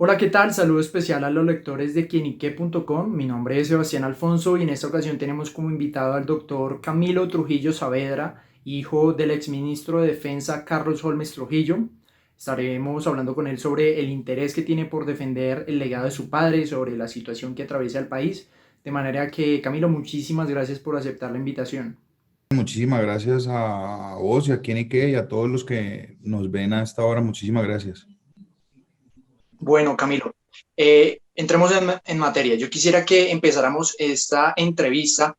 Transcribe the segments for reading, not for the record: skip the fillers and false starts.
Hola, ¿qué tal? Saludo especial a los lectores de quienique.com. Mi nombre es Sebastián Alfonso y en esta ocasión tenemos como invitado al doctor Camilo Trujillo Saavedra, hijo del exministro de Defensa Carlos Holmes Trujillo. Estaremos hablando con él sobre el interés que tiene por defender el legado de su padre, sobre la situación que atraviesa el país. De manera que, Camilo, muchísimas gracias por aceptar la invitación. Muchísimas gracias a vos y a quien y a todos los que nos ven a esta hora. Muchísimas gracias. Bueno, Camilo, entremos en materia. Yo quisiera que empezáramos esta entrevista.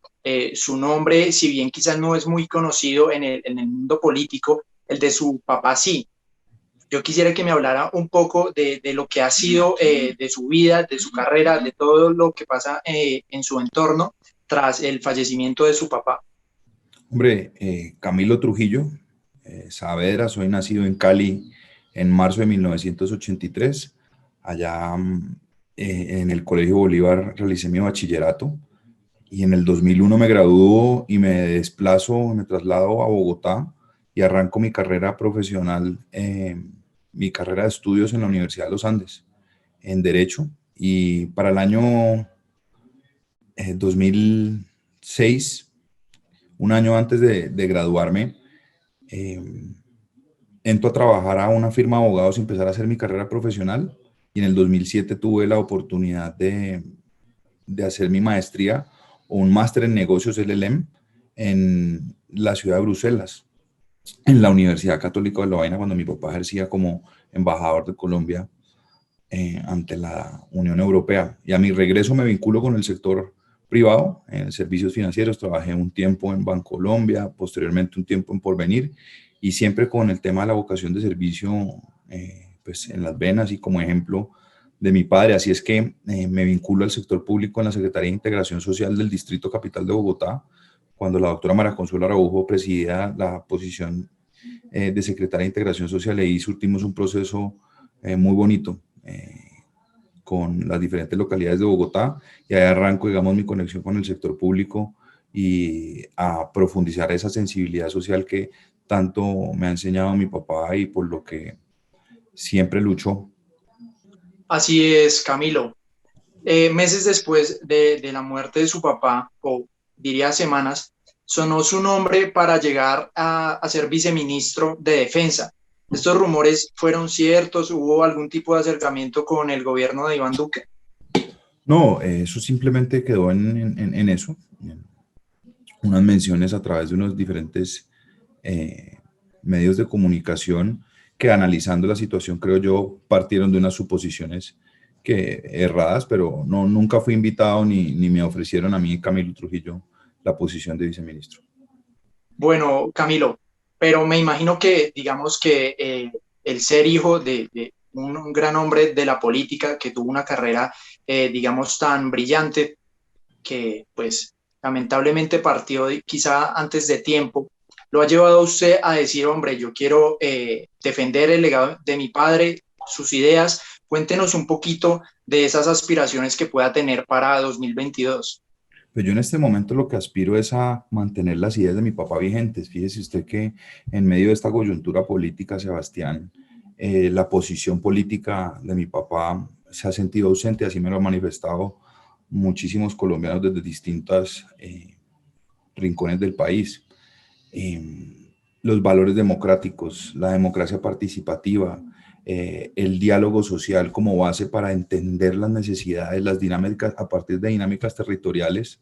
Su nombre, si bien quizás no es muy conocido en el mundo político, el de su papá sí. Yo quisiera que me hablara un poco de lo que ha sido, de su vida, de su carrera, de todo lo que pasa en su entorno tras el fallecimiento de su papá. Hombre, Camilo Trujillo Saavedra, soy nacido en Cali en marzo de 1983. Allá en el Colegio Bolívar realicé mi bachillerato y en el 2001 me graduó y me traslado a Bogotá y arranco mi carrera profesional, mi carrera de estudios en la Universidad de los Andes, en Derecho. Y para el año 2006, un año antes de graduarme, eh, entro a trabajar a una firma de abogados y empezar a hacer mi carrera profesional. Y en el 2007 tuve la oportunidad de hacer mi maestría o un máster en negocios LLM en la ciudad de Bruselas, en la Universidad Católica de Lovaina, cuando mi papá ejercía como embajador de Colombia ante la Unión Europea. Y a mi regreso me vinculo con el sector privado, en servicios financieros. Trabajé un tiempo en Bancolombia, posteriormente un tiempo en Porvenir, y siempre con el tema de la vocación de servicio pues en las venas y como ejemplo de mi padre. Así es que me vinculo al sector público en la Secretaría de Integración Social del Distrito Capital de Bogotá, cuando la doctora María Consuelo Araujo presidía la posición de secretaria de Integración Social. Ahí surtimos un proceso muy bonito con las diferentes localidades de Bogotá, y ahí arranco, digamos, mi conexión con el sector público y a profundizar esa sensibilidad social que tanto me ha enseñado mi papá y por lo que siempre luchó. Así es, Camilo. Meses después de la muerte de su papá, o diría semanas, sonó su nombre para llegar a ser viceministro de Defensa. ¿Estos rumores fueron ciertos? ¿Hubo algún tipo de acercamiento con el gobierno de Iván Duque? No, eso simplemente quedó en eso, en unas menciones a través de unos diferentes eh, medios de comunicación que, analizando la situación, creo yo, partieron de unas suposiciones que erradas, pero no, nunca fui invitado ni me ofrecieron a mí, Camilo Trujillo, la posición de viceministro. Bueno, Camilo, pero me imagino que, digamos que el ser hijo de un gran hombre de la política que tuvo una carrera, digamos, tan brillante, que pues lamentablemente partió quizá antes de tiempo, lo ha llevado a usted a decir, hombre, yo quiero defender el legado de mi padre, sus ideas. Cuéntenos un poquito de esas aspiraciones que pueda tener para 2022. Pues yo en este momento lo que aspiro es a mantener las ideas de mi papá vigentes. Fíjese usted que en medio de esta coyuntura política, Sebastián, la posición política de mi papá se ha sentido ausente, así me lo han manifestado muchísimos colombianos desde distintos rincones del país. Los valores democráticos, la democracia participativa, el diálogo social como base para entender las necesidades, las dinámicas a partir de dinámicas territoriales,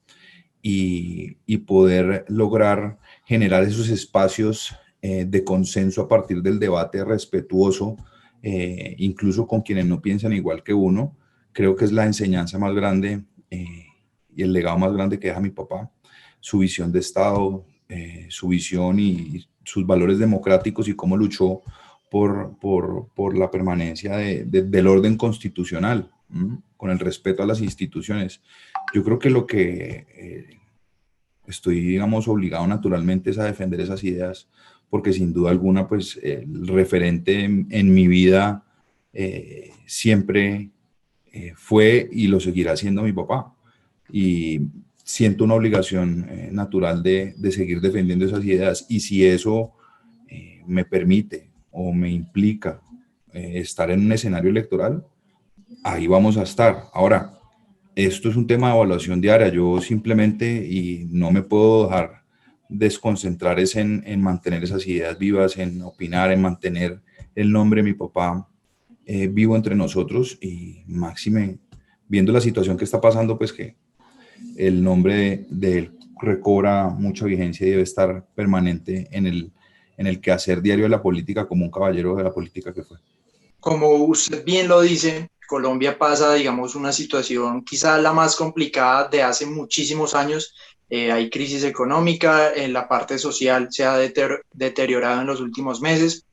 y poder lograr generar esos espacios de consenso a partir del debate respetuoso, incluso con quienes no piensan igual que uno. Creo que es la enseñanza más grande y el legado más grande que deja mi papá, su visión de Estado, su visión y sus valores democráticos y cómo luchó por la permanencia del orden constitucional, con el respeto a las instituciones. Yo creo que lo que estoy, digamos, obligado naturalmente es a defender esas ideas, porque sin duda alguna, pues el referente en mi vida siempre fue y lo seguirá siendo mi papá. Y siento una obligación natural de seguir defendiendo esas ideas. Y si eso me permite o me implica estar en un escenario electoral, ahí vamos a estar. Ahora, esto es un tema de evaluación diaria. Yo simplemente, y no me puedo dejar desconcentrar, es en mantener esas ideas vivas, en opinar, en mantener el nombre de mi papá vivo entre nosotros y máxime, viendo la situación que está pasando, pues que el nombre de él recobra mucha vigencia y debe estar permanente en el quehacer diario de la política como un caballero de la política que fue. Como usted bien lo dice, Colombia pasa, digamos, una situación quizá la más complicada de hace muchísimos años. Hay crisis económica, en la parte social se ha deteriorado en los últimos meses.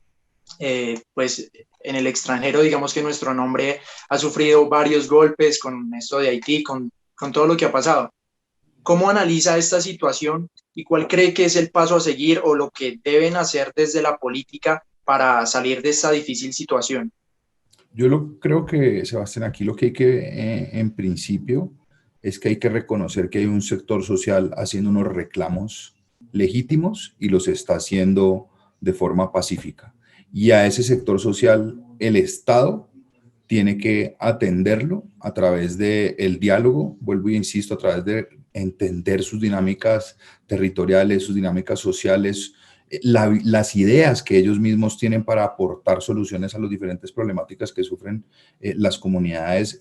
Pues en el extranjero, digamos que nuestro nombre ha sufrido varios golpes con esto de Haití, con todo lo que ha pasado. ¿Cómo analiza esta situación y cuál cree que es el paso a seguir o lo que deben hacer desde la política para salir de esta difícil situación? Creo que, Sebastián, aquí lo que hay que, en principio, es que hay que reconocer que hay un sector social haciendo unos reclamos legítimos y los está haciendo de forma pacífica. Y a ese sector social, el Estado tiene que atenderlo a través del diálogo, vuelvo y insisto, a través de entender sus dinámicas territoriales, sus dinámicas sociales, las ideas que ellos mismos tienen para aportar soluciones a las diferentes problemáticas que sufren las comunidades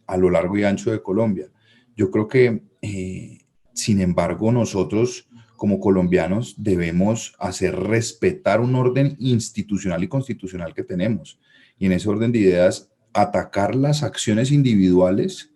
a lo largo y ancho de Colombia. Yo creo que, sin embargo, nosotros como colombianos debemos hacer respetar un orden institucional y constitucional que tenemos. Y en ese orden de ideas, atacar las acciones individuales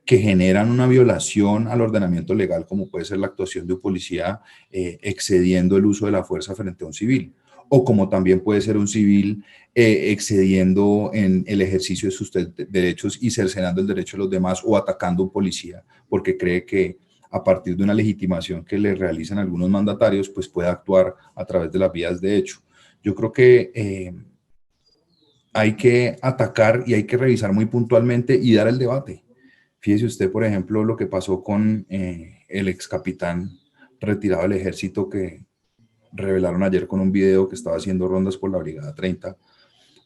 que generan una violación al ordenamiento legal, como puede ser la actuación de un policía excediendo el uso de la fuerza frente a un civil, o como también puede ser un civil excediendo en el ejercicio de sus derechos y cercenando el derecho de los demás, o atacando a un policía porque cree que a partir de una legitimación que le realizan algunos mandatarios, pues puede actuar a través de las vías de hecho. Yo creo que hay que atacar y hay que revisar muy puntualmente y dar el debate. Fíjese usted, por ejemplo, lo que pasó con el ex capitán retirado del ejército que revelaron ayer con un video que estaba haciendo rondas por la Brigada 30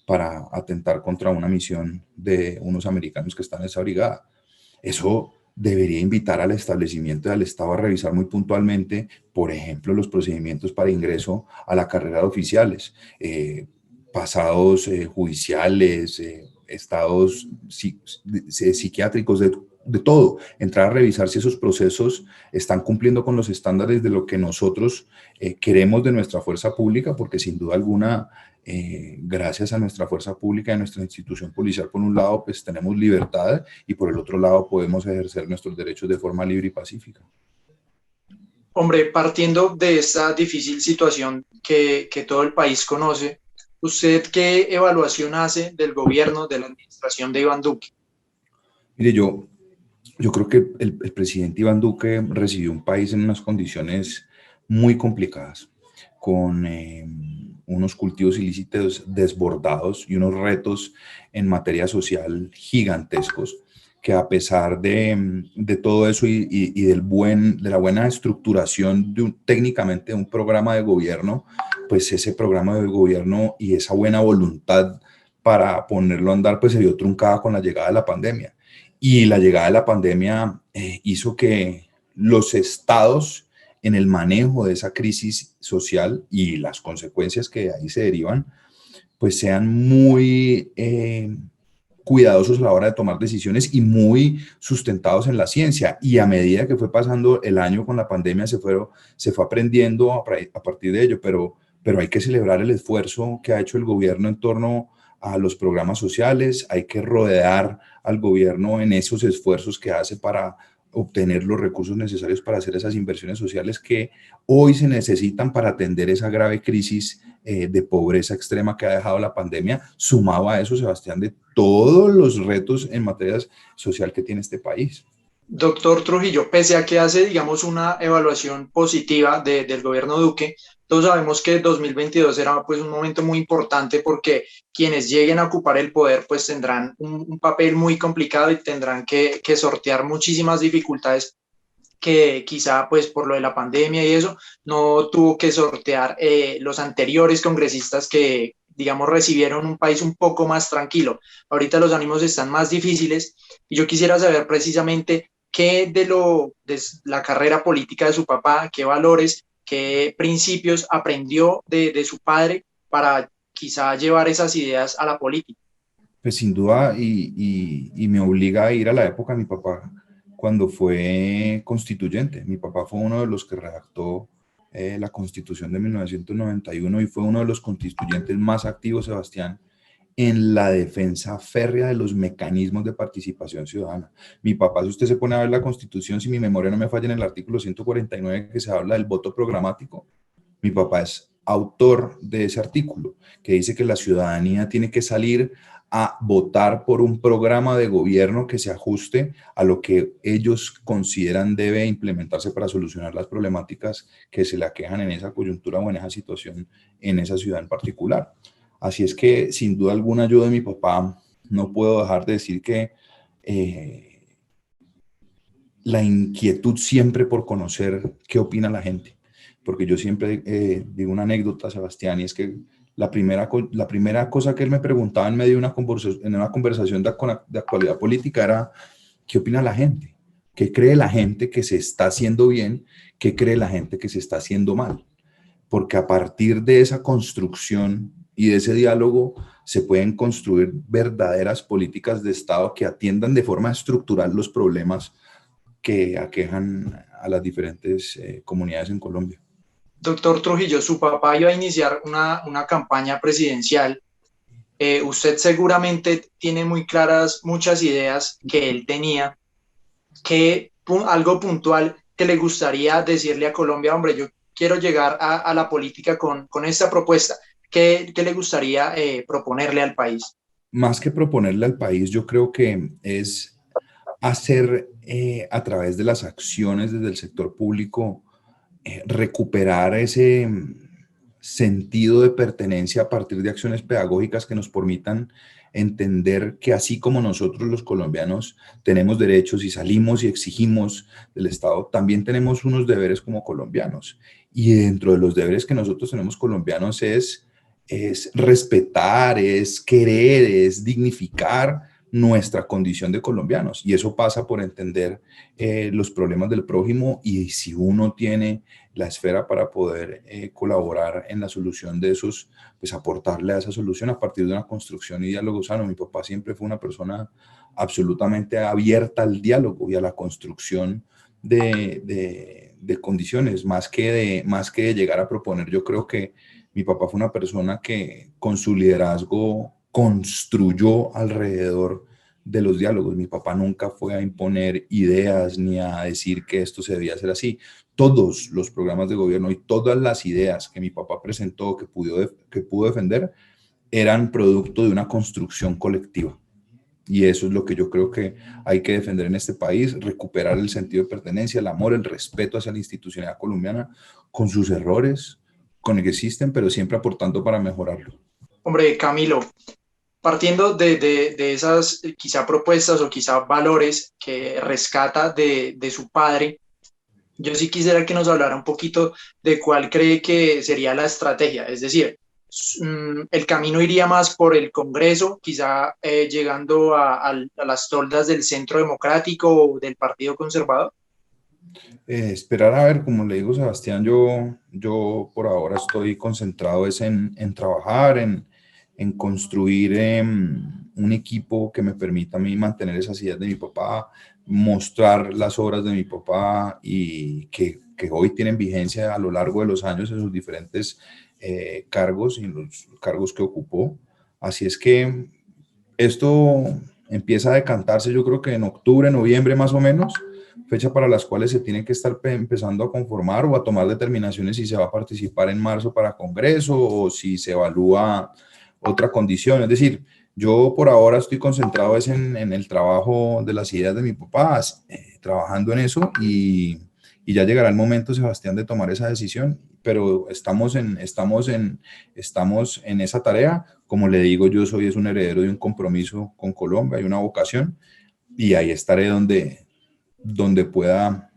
para atentar contra una misión de unos americanos que están en esa brigada. Eso debería invitar al establecimiento y al Estado a revisar muy puntualmente, por ejemplo, los procedimientos para ingreso a la carrera de oficiales, pasados judiciales, estados psiquiátricos, de todo, entrar a revisar si esos procesos están cumpliendo con los estándares de lo que nosotros queremos de nuestra fuerza pública, porque sin duda alguna, gracias a nuestra fuerza pública y a nuestra institución policial, por un lado, pues tenemos libertad y por el otro lado podemos ejercer nuestros derechos de forma libre y pacífica. Hombre, partiendo de esta difícil situación que todo el país conoce, ¿usted qué evaluación hace del gobierno, de la administración de Iván Duque? Mire, yo creo que el presidente Iván Duque recibió un país en unas condiciones muy complicadas, con unos cultivos ilícitos desbordados y unos retos en materia social gigantescos, que a pesar de todo eso y de la buena estructuración técnicamente de un programa de gobierno, pues ese programa de gobierno y esa buena voluntad para ponerlo a andar, pues se vio truncada con la llegada de la pandemia. Y la llegada de la pandemia hizo que los estados en el manejo de esa crisis social y las consecuencias que de ahí se derivan, pues sean muy cuidadosos a la hora de tomar decisiones y muy sustentados en la ciencia. Y a medida que fue pasando el año con la pandemia, se fue aprendiendo a partir de ello, pero hay que celebrar el esfuerzo que ha hecho el gobierno en torno a los programas sociales, hay que rodear al gobierno en esos esfuerzos que hace para obtener los recursos necesarios para hacer esas inversiones sociales que hoy se necesitan para atender esa grave crisis de pobreza extrema que ha dejado la pandemia, sumado a eso, Sebastián, de todos los retos en materia social que tiene este país. Doctor Trujillo, pese a que hace, digamos, una evaluación positiva del gobierno Duque, todos sabemos que 2022 será pues un momento muy importante porque quienes lleguen a ocupar el poder pues tendrán un papel muy complicado y tendrán que sortear muchísimas dificultades que quizá pues por lo de la pandemia y eso no tuvo que sortear los anteriores congresistas digamos, recibieron un país un poco más tranquilo. Ahorita los ánimos están más difíciles y yo quisiera saber precisamente qué de la carrera política de su papá, qué valores, qué principios aprendió de su padre para quizá llevar esas ideas a la política. Pues sin duda, y me obliga a ir a la época de mi papá, cuando fue constituyente. Mi papá fue uno de los que redactó la Constitución de 1991 y fue uno de los constituyentes más activos, Sebastián, en la defensa férrea de los mecanismos de participación ciudadana. Mi papá, si usted se pone a ver la Constitución, si mi memoria no me falla, en el artículo 149 que se habla del voto programático, mi papá es autor de ese artículo que dice que la ciudadanía tiene que salir a votar por un programa de gobierno que se ajuste a lo que ellos consideran debe implementarse para solucionar las problemáticas que se le aquejan en esa coyuntura o en esa situación en esa ciudad en particular. Así es que, sin duda alguna, yo de mi papá no puedo dejar de decir que la inquietud siempre por conocer qué opina la gente, porque yo siempre digo una anécdota, Sebastián, y es que la primera cosa que él me preguntaba en medio de una conversación de actualidad política era, ¿qué opina la gente? ¿Qué cree la gente que se está haciendo bien? ¿Qué cree la gente que se está haciendo mal? Porque a partir de esa construcción y de ese diálogo se pueden construir verdaderas políticas de Estado que atiendan de forma estructural los problemas que aquejan a las diferentes comunidades en Colombia. Doctor Trujillo, su papá iba a iniciar una campaña presidencial. Usted seguramente tiene muy claras muchas ideas que él tenía. Algo puntual que le gustaría decirle a Colombia? Hombre, yo quiero llegar a la política con esta propuesta. ¿Qué le gustaría proponerle al país? Más que proponerle al país, yo creo que es hacer a través de las acciones desde el sector público, recuperar ese sentido de pertenencia a partir de acciones pedagógicas que nos permitan entender que así como nosotros los colombianos tenemos derechos y salimos y exigimos del Estado, también tenemos unos deberes como colombianos. Y dentro de los deberes que nosotros tenemos colombianos es respetar, es querer, es dignificar nuestra condición de colombianos. Y eso pasa por entender los problemas del prójimo, y si uno tiene la esfera para poder colaborar en la solución de esos, pues aportarle a esa solución a partir de una construcción y diálogo sano. Mi papá siempre fue una persona absolutamente abierta al diálogo y a la construcción de condiciones, más que de llegar a proponer. Yo creo que mi papá fue una persona que con su liderazgo construyó alrededor de los diálogos. Mi papá nunca fue a imponer ideas ni a decir que esto se debía hacer así. Todos los programas de gobierno y todas las ideas que mi papá presentó, que pudo defender, eran producto de una construcción colectiva. Y eso es lo que yo creo que hay que defender en este país, recuperar el sentido de pertenencia, el amor, el respeto hacia la institucionalidad colombiana, con sus errores, con el que existen, pero siempre aportando para mejorarlo. Hombre, Camilo, partiendo de esas quizá propuestas o quizá valores que rescata de su padre, yo sí quisiera que nos hablara un poquito de cuál cree que sería la estrategia. Es decir, el camino iría más por el Congreso, quizá llegando a las toldas del Centro Democrático o del Partido Conservador. Esperar a ver, como le digo, Sebastián, yo por ahora estoy concentrado es en trabajar, en construir un equipo que me permita a mí mantener esas ideas de mi papá, mostrar las obras de mi papá y que hoy tienen vigencia a lo largo de los años en sus diferentes cargos y los cargos que ocupó. Así es que esto empieza a decantarse, yo creo que en octubre, noviembre más o menos, fecha para las cuales se tiene que estar empezando a conformar o a tomar determinaciones si se va a participar en marzo para Congreso o si se evalúa otra condición. Es decir, yo por ahora estoy concentrado en el trabajo de las ideas de mi papá, trabajando en eso, y ya llegará el momento, Sebastián, de tomar esa decisión, pero estamos en esa tarea. Como le digo, yo soy un heredero de un compromiso con Colombia y una vocación, y ahí estaré donde pueda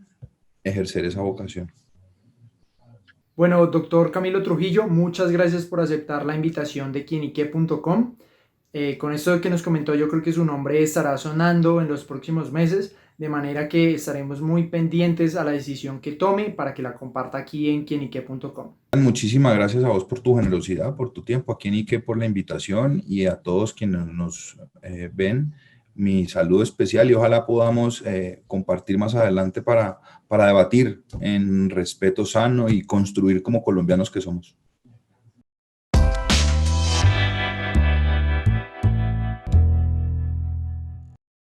ejercer esa vocación. Bueno, doctor Camilo Trujillo, muchas gracias por aceptar la invitación de quienique.com. Con esto que nos comentó, yo creo que su nombre estará sonando en los próximos meses, de manera que estaremos muy pendientes a la decisión que tome para que la comparta aquí en quienique.com. Muchísimas gracias a vos por tu generosidad, por tu tiempo, aquí en Ike por la invitación y a todos quienes nos ven. Mi saludo especial y ojalá podamos compartir más adelante para debatir en respeto sano y construir como colombianos que somos.